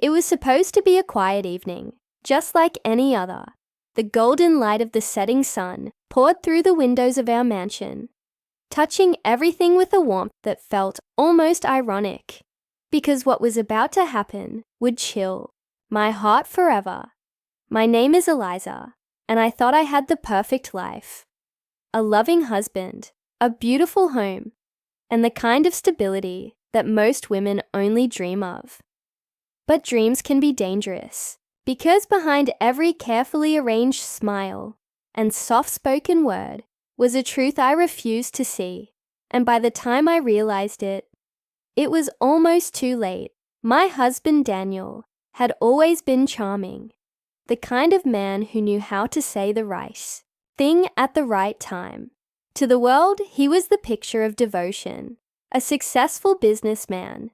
It was supposed to be a quiet evening, just like any other. The golden light of the setting sun poured through the windows of our mansion, touching everything with a warmth that felt almost ironic, because what was about to happen would chill my heart forever. My name is Eliza, and I thought I had the perfect life. A loving husband, a beautiful home, and the kind of stability that most women only dream of. But dreams can be dangerous, because behind every carefully arranged smile and soft-spoken word was a truth I refused to see, and by the time I realized it, it was almost too late. My husband Daniel had always been charming, the kind of man who knew how to say the right thing at the right time. To the world, he was the picture of devotion, a successful businessman,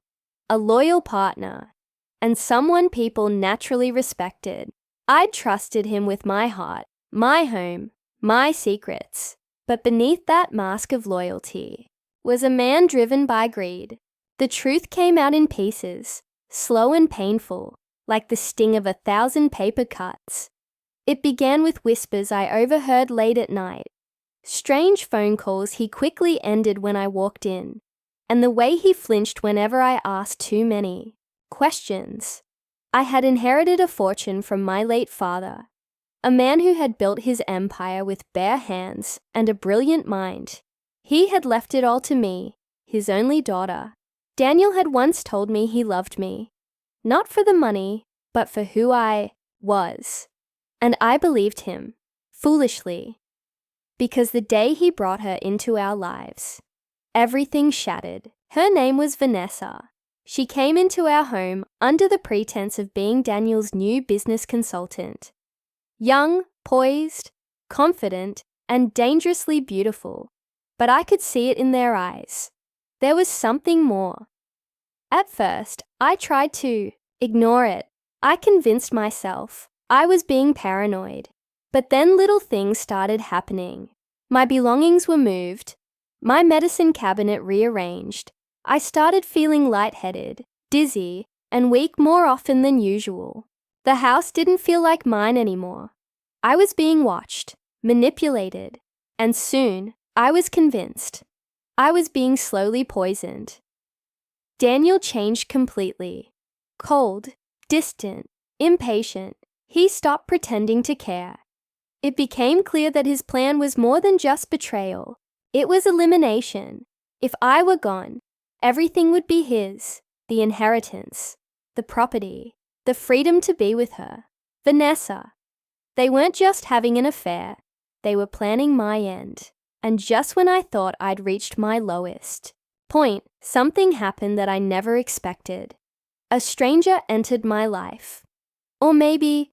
a loyal partner, and someone people naturally respected. I'd trusted him with my heart, my home, my secrets. But beneath that mask of loyalty was a man driven by greed. The truth came out in pieces, slow and painful, like the sting of 1,000 paper cuts. It began with whispers I overheard late at night, strange phone calls he quickly ended when I walked in, and the way he flinched whenever I asked too many questions. I had inherited a fortune from my late father, a man who had built his empire with bare hands and a brilliant mind. He had left it all to me, his only daughter. Daniel had once told me he loved me, not for the money, but for who I was. And I believed him, foolishly, because the day he brought her into our lives, everything shattered. Her name was Vanessa. She came into our home under the pretense of being Daniel's new business consultant. Young, poised, confident, and dangerously beautiful, but I could see it in their eyes. There was something more. At first, I tried to ignore it. I convinced myself I was being paranoid. But then little things started happening. My belongings were moved, my medicine cabinet rearranged. I started feeling lightheaded, dizzy, and weak more often than usual. The house didn't feel like mine anymore. I was being watched, manipulated, and soon I was convinced I was being slowly poisoned. Daniel changed completely. Cold, distant, impatient, he stopped pretending to care. It became clear that his plan was more than just betrayal. It was elimination. If I were gone, everything would be his, the inheritance, the property, the freedom to be with her. Vanessa. They weren't just having an affair, they were planning my end. And just when I thought I'd reached my lowest point, something happened that I never expected. A stranger entered my life. Or maybe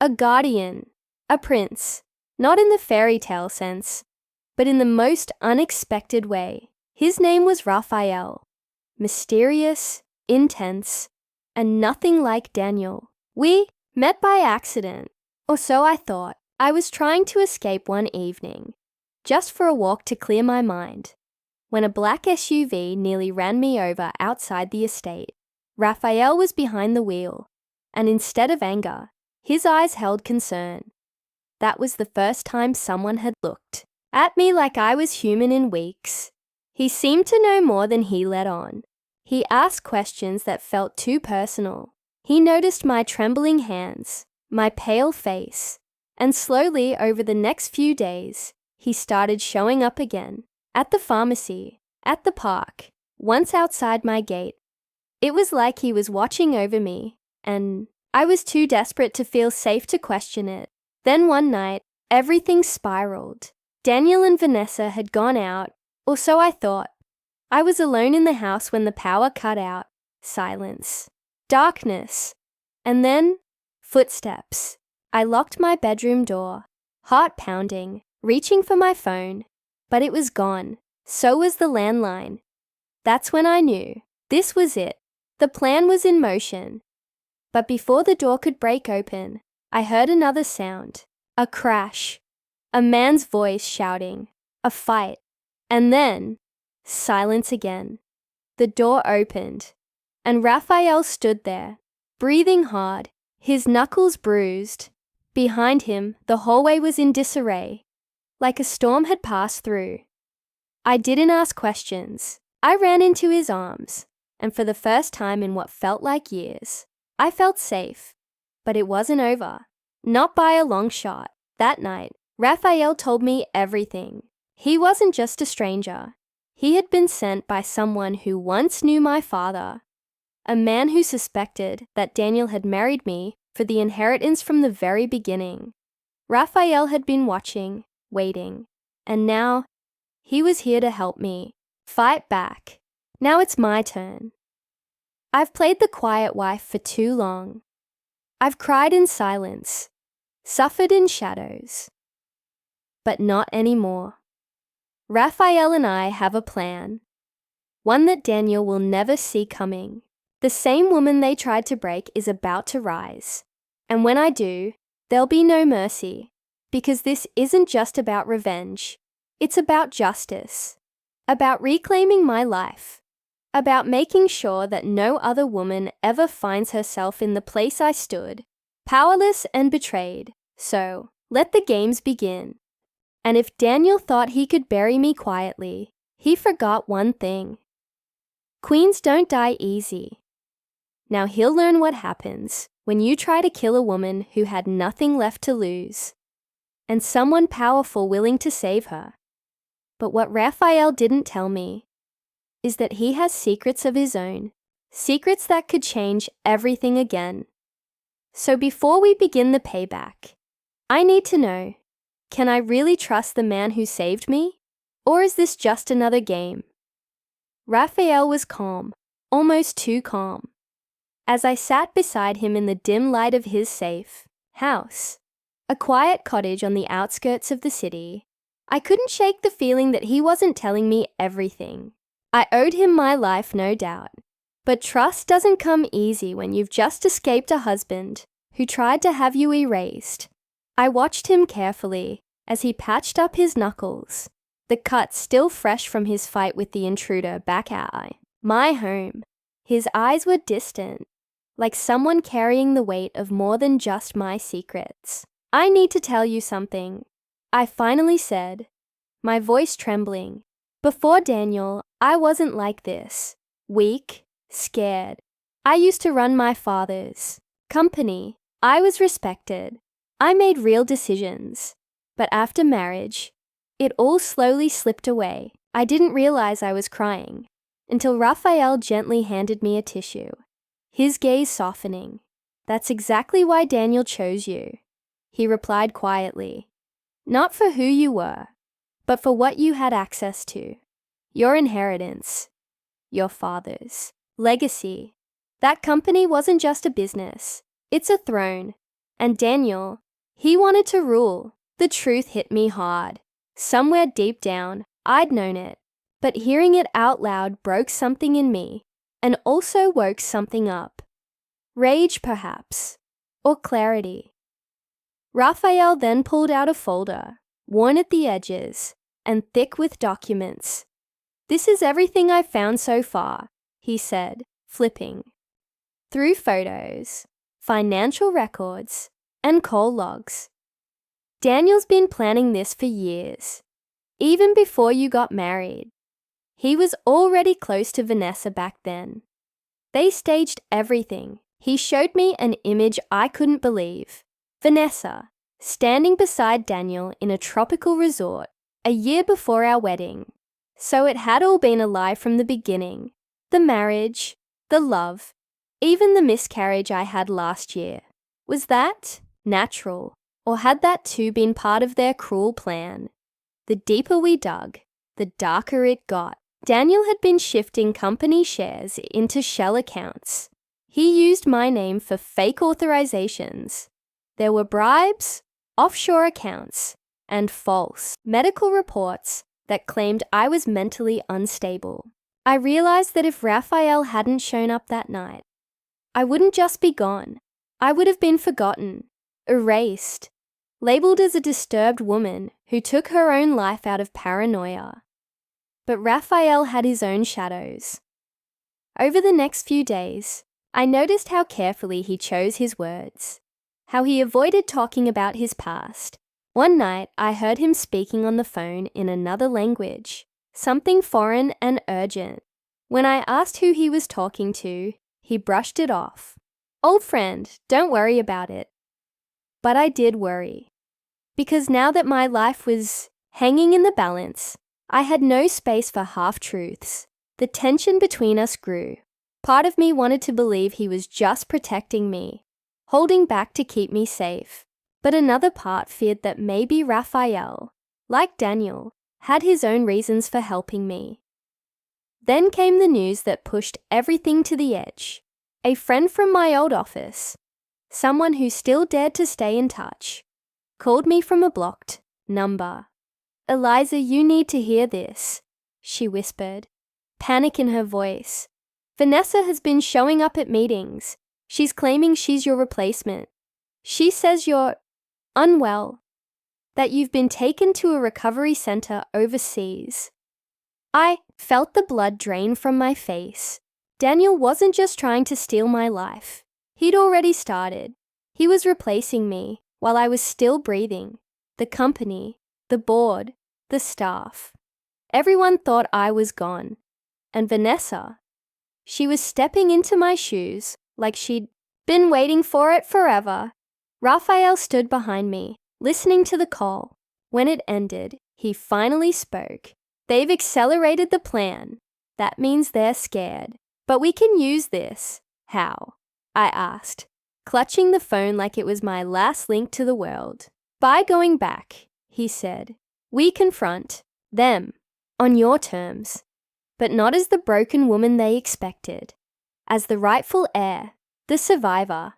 a guardian, a prince, not in the fairy tale sense, but in the most unexpected way. His name was Raphael. Mysterious, intense, and nothing like Daniel. We met by accident, or so I thought. I was trying to escape one evening, just for a walk to clear my mind, when a black SUV nearly ran me over outside the estate. Raphael was behind the wheel, and instead of anger, his eyes held concern. That was the first time someone had looked at me like I was human in weeks. He seemed to know more than he let on. He asked questions that felt too personal. He noticed my trembling hands, my pale face, and slowly over the next few days, he started showing up again, at the pharmacy, at the park, once outside my gate. It was like he was watching over me, and I was too desperate to feel safe to question it. Then one night, everything spiraled. Daniel and Vanessa had gone out, or so I thought. I was alone in the house when the power cut out. Silence. Darkness. And then, footsteps. I locked my bedroom door, heart pounding, reaching for my phone, but it was gone. So was the landline. That's when I knew. This was it. The plan was in motion. But before the door could break open, I heard another sound. A crash. A man's voice shouting. A fight. And then, silence again. The door opened, and Raphael stood there, breathing hard, his knuckles bruised. Behind him, the hallway was in disarray, like a storm had passed through. I didn't ask questions. I ran into his arms, and for the first time in what felt like years, I felt safe. But it wasn't over. Not by a long shot. That night, Raphael told me everything. He wasn't just a stranger. He had been sent by someone who once knew my father, a man who suspected that Daniel had married me for the inheritance from the very beginning. Raphael had been watching, waiting, and now he was here to help me fight back. Now it's my turn. I've played the quiet wife for too long. I've cried in silence, suffered in shadows, but not anymore. Raphael and I have a plan, one that Daniel will never see coming. The same woman they tried to break is about to rise, and when I do, there'll be no mercy, because this isn't just about revenge. It's about justice, about reclaiming my life, about making sure that no other woman ever finds herself in the place I stood, powerless and betrayed. So, let the games begin. And if Daniel thought he could bury me quietly, he forgot one thing. Queens don't die easy. Now he'll learn what happens when you try to kill a woman who had nothing left to lose, and someone powerful willing to save her. But what Raphael didn't tell me is that he has secrets of his own, secrets that could change everything again. So before we begin the payback, I need to know, can I really trust the man who saved me? Or is this just another game? Raphael was calm, almost too calm. As I sat beside him in the dim light of his safe house, a quiet cottage on the outskirts of the city, I couldn't shake the feeling that he wasn't telling me everything. I owed him my life, no doubt. But trust doesn't come easy when you've just escaped a husband who tried to have you erased. I watched him carefully as he patched up his knuckles, the cuts still fresh from his fight with the intruder back at my home. His eyes were distant, like someone carrying the weight of more than just my secrets. I need to tell you something, I finally said, my voice trembling. Before Daniel, I wasn't like this. Weak, scared. I used to run my father's company. I was respected. I made real decisions. But after marriage, it all slowly slipped away. I didn't realize I was crying until Raphael gently handed me a tissue, his gaze softening. That's exactly why Daniel chose you, he replied quietly. Not for who you were, but for what you had access to. Your inheritance, your father's legacy. That company wasn't just a business, it's a throne. And Daniel, he wanted to rule. The truth hit me hard. Somewhere deep down, I'd known it, but hearing it out loud broke something in me and also woke something up. Rage, perhaps, or clarity. Raphael then pulled out a folder, worn at the edges and thick with documents. This is everything I've found so far, he said, flipping through photos, financial records, and call logs. Daniel's been planning this for years, even before you got married. He was already close to Vanessa back then. They staged everything. He showed me an image I couldn't believe. Vanessa, standing beside Daniel in a tropical resort, a year before our wedding. So it had all been a lie from the beginning. The marriage, the love, even the miscarriage I had last year. Was that natural, or had that too been part of their cruel plan? The deeper we dug, the darker it got. Daniel had been shifting company shares into shell accounts. He used my name for fake authorizations. There were bribes, offshore accounts, and false medical reports that claimed I was mentally unstable. I realized that if Raphael hadn't shown up that night, I wouldn't just be gone. I would have been forgotten, erased, labeled as a disturbed woman who took her own life out of paranoia. But Raphael had his own shadows. Over the next few days, I noticed how carefully he chose his words, how he avoided talking about his past. One night, I heard him speaking on the phone in another language, something foreign and urgent. When I asked who he was talking to, he brushed it off. "Old friend, don't worry about it." But I did worry. Because now that my life was hanging in the balance, I had no space for half-truths. The tension between us grew. Part of me wanted to believe he was just protecting me, holding back to keep me safe. But another part feared that maybe Raphael, like Daniel, had his own reasons for helping me. Then came the news that pushed everything to the edge. A friend from my old office, someone who still dared to stay in touch, called me from a blocked number. "Eliza, you need to hear this," she whispered, panic in her voice. "Vanessa has been showing up at meetings. She's claiming she's your replacement. She says you're unwell, that you've been taken to a recovery center overseas." I felt the blood drain from my face. Daniel wasn't just trying to steal my life. He'd already started. He was replacing me while I was still breathing. The company, the board, the staff. Everyone thought I was gone. And Vanessa, she was stepping into my shoes like she'd been waiting for it forever. Raphael stood behind me, listening to the call. When it ended, he finally spoke. "They've accelerated the plan. That means they're scared. But we can use this." "How?" I asked, clutching the phone like it was my last link to the world. "By going back," he said. "We confront them on your terms, but not as the broken woman they expected. As the rightful heir, the survivor."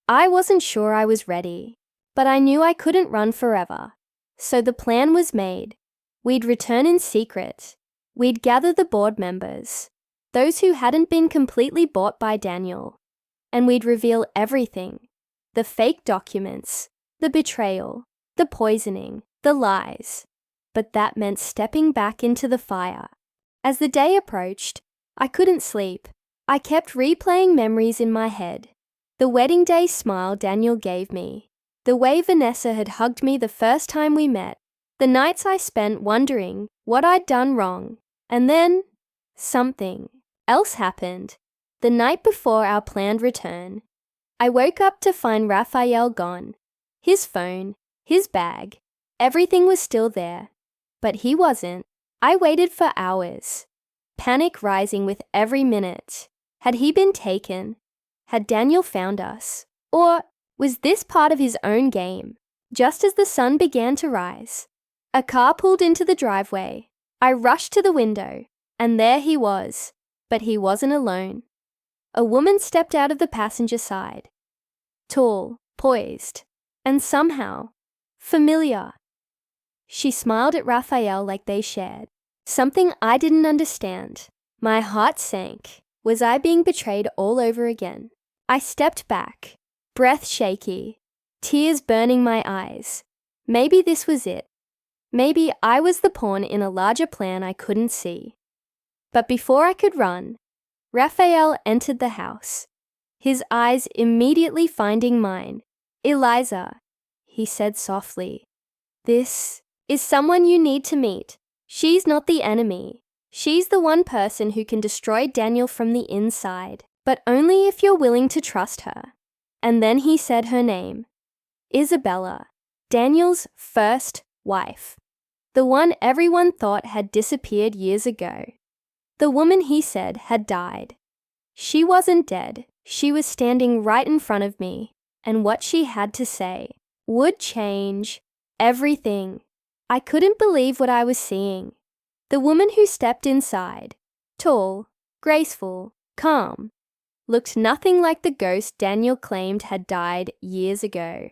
I wasn't sure I was ready, but I knew I couldn't run forever. So the plan was made. We'd return in secret. We'd gather the board members, those who hadn't been completely bought by Daniel, and we'd reveal everything. The fake documents, the betrayal, the poisoning, the lies. But that meant stepping back into the fire. As the day approached, I couldn't sleep. I kept replaying memories in my head. The wedding day smile Daniel gave me, the way Vanessa had hugged me the first time we met, the nights I spent wondering what I'd done wrong. And then something else happened. The night before our planned return, I woke up to find Raphael gone. His phone, his bag, everything was still there. But he wasn't. I waited for hours, panic rising with every minute. Had he been taken? Had Daniel found us? Or was this part of his own game? Just as the sun began to rise, a car pulled into the driveway. I rushed to the window, and there he was. But he wasn't alone. A woman stepped out of the passenger side. Tall, poised, and somehow familiar. She smiled at Raphael like they shared. Something I didn't understand. My heart sank. Was I being betrayed all over again? I stepped back, breath shaky, tears burning my eyes. Maybe this was it. Maybe I was the pawn in a larger plan I couldn't see. But before I could run, Raphael entered the house, his eyes immediately finding mine. "Eliza," he said softly, "this is someone you need to meet. She's not the enemy. She's the one person who can destroy Daniel from the inside, but only if you're willing to trust her." And then he said her name. Isabella, Daniel's first wife. The one everyone thought had disappeared years ago. The woman he said had died. She wasn't dead. She was standing right in front of me, and what she had to say would change everything. I couldn't believe what I was seeing. The woman who stepped inside, tall, graceful, calm, looked nothing like the ghost Daniel claimed had died years ago.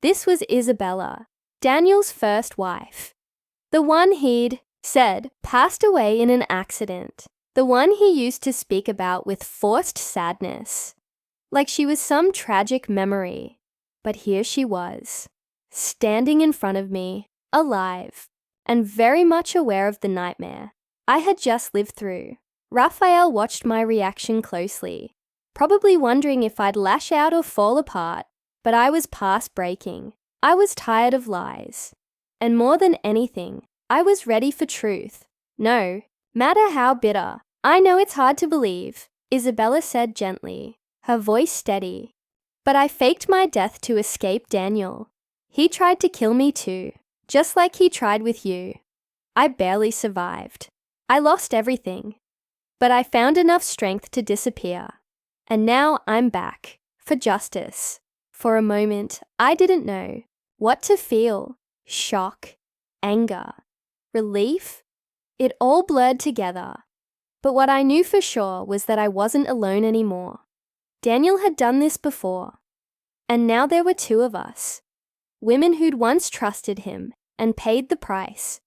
This was Isabella, Daniel's first wife. The one he'd said passed away in an accident. The one he used to speak about with forced sadness, like she was some tragic memory. But here she was, standing in front of me, alive, and very much aware of the nightmare I had just lived through. Raphael watched my reaction closely. probably wondering if I'd lash out or fall apart, but I was past breaking. I was tired of lies. And more than anything, I was ready for truth. No matter how bitter. I know it's hard to believe, Isabella said gently, her voice steady. But I faked my death to escape Daniel. He tried to kill me too, just like he tried with you. I barely survived. I lost everything. But I found enough strength to disappear. And now I'm back, for justice. For a moment, I didn't know what to feel. Shock, anger, relief. It all blurred together. But what I knew for sure was that I wasn't alone anymore. Daniel had done this before. And now there were two of us. Women who'd once trusted him and paid the price.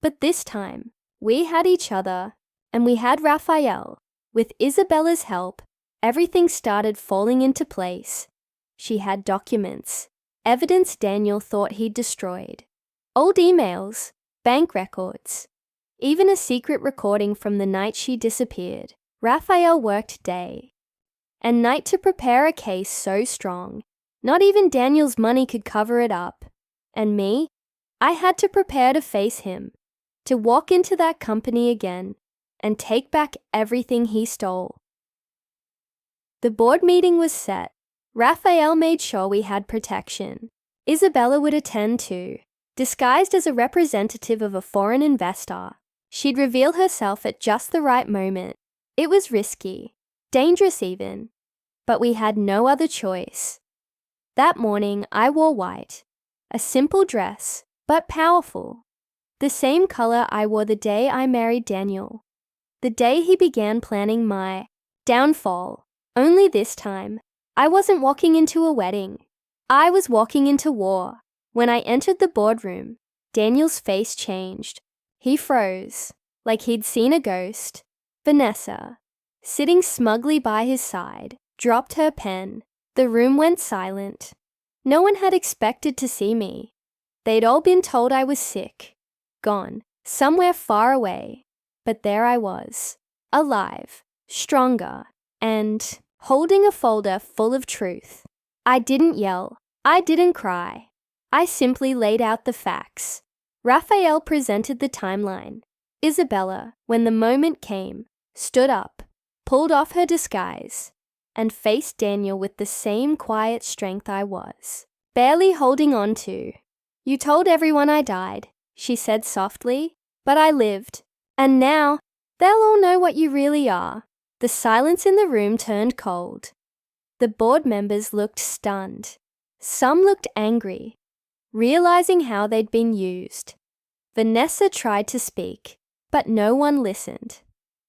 But this time, we had each other, and we had Raphael. With Isabella's help, everything started falling into place. She had documents, evidence Daniel thought he'd destroyed, old emails, bank records, even a secret recording from the night she disappeared. Raphael worked day and night to prepare a case so strong, not even Daniel's money could cover it up. And me? I had to prepare to face him, to walk into that company again and take back everything he stole. The board meeting was set. Raphael made sure we had protection. Isabella would attend too. Disguised as a representative of a foreign investor, she'd reveal herself at just the right moment. It was risky, dangerous even, but we had no other choice. That morning, I wore white, a simple dress, but powerful. The same color I wore the day I married Daniel, the day he began planning my downfall. Only this time, I wasn't walking into a wedding. I was walking into war. When I entered the boardroom, Daniel's face changed. He froze, like he'd seen a ghost. Vanessa, sitting smugly by his side, dropped her pen. The room went silent. No one had expected to see me. They'd all been told I was sick, gone, somewhere far away. But there I was, alive, stronger, and holding a folder full of truth. I didn't yell. I didn't cry. I simply laid out the facts. Raphael presented the timeline. Isabella, when the moment came, stood up, pulled off her disguise, and faced Daniel with the same quiet strength I was, barely holding on to. You told everyone I died, she said softly, but I lived. And now, they'll all know what you really are. The silence in the room turned cold. The board members looked stunned. Some looked angry, realizing how they'd been used. Vanessa tried to speak, but no one listened.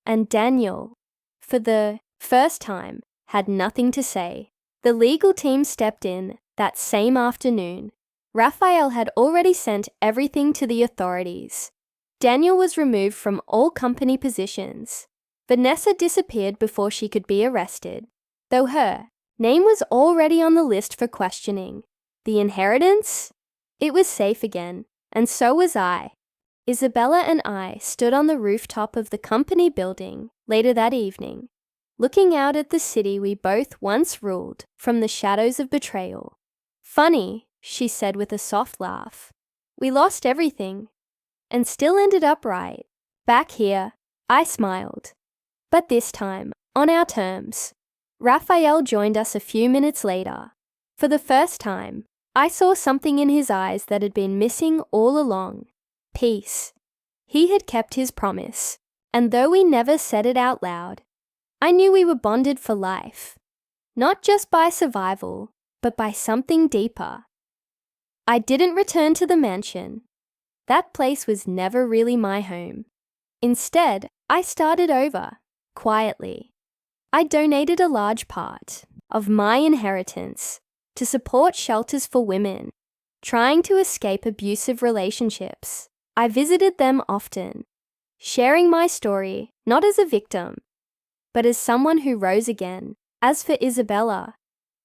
And Daniel, for the first time, had nothing to say. The legal team stepped in that same afternoon. Raphael had already sent everything to the authorities. Daniel was removed from all company positions. Vanessa disappeared before she could be arrested, though her name was already on the list for questioning. The inheritance? It was safe again, and so was I. Isabella and I stood on the rooftop of the company building later that evening, looking out at the city we both once ruled from the shadows of betrayal. Funny, she said with a soft laugh. We lost everything, and still ended up right. Back here, I smiled. But this time, on our terms. Raphael joined us a few minutes later. For the first time, I saw something in his eyes that had been missing all along. Peace. He had kept his promise, and though we never said it out loud, I knew we were bonded for life. Not just by survival, but by something deeper. I didn't return to the mansion. That place was never really my home. Instead, I started over, quietly. I donated a large part of my inheritance to support shelters for women trying to escape abusive relationships. I visited them often, sharing my story not as a victim, but as someone who rose again. As for Isabella,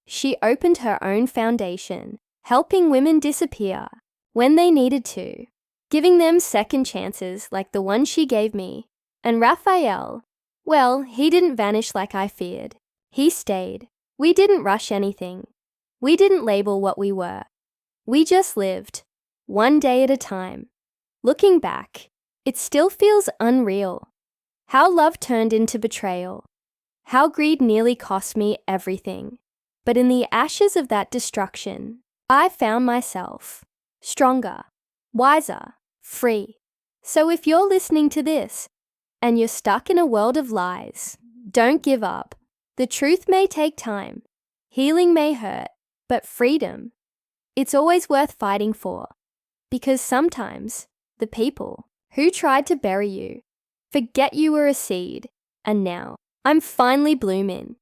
she opened her own foundation, helping women disappear when they needed to, giving them second chances like the one she gave me. And Raphael, well, he didn't vanish like I feared. He stayed. We didn't rush anything. We didn't label what we were. We just lived, one day at a time. Looking back, it still feels unreal. How love turned into betrayal. How greed nearly cost me everything. But in the ashes of that destruction, I found myself stronger, wiser, free. So if you're listening to this and you're stuck in a world of lies, don't give up. The truth may take time. Healing may hurt, but freedom, it's always worth fighting for. Because sometimes the people who tried to bury you forget you were a seed, and now I'm finally blooming.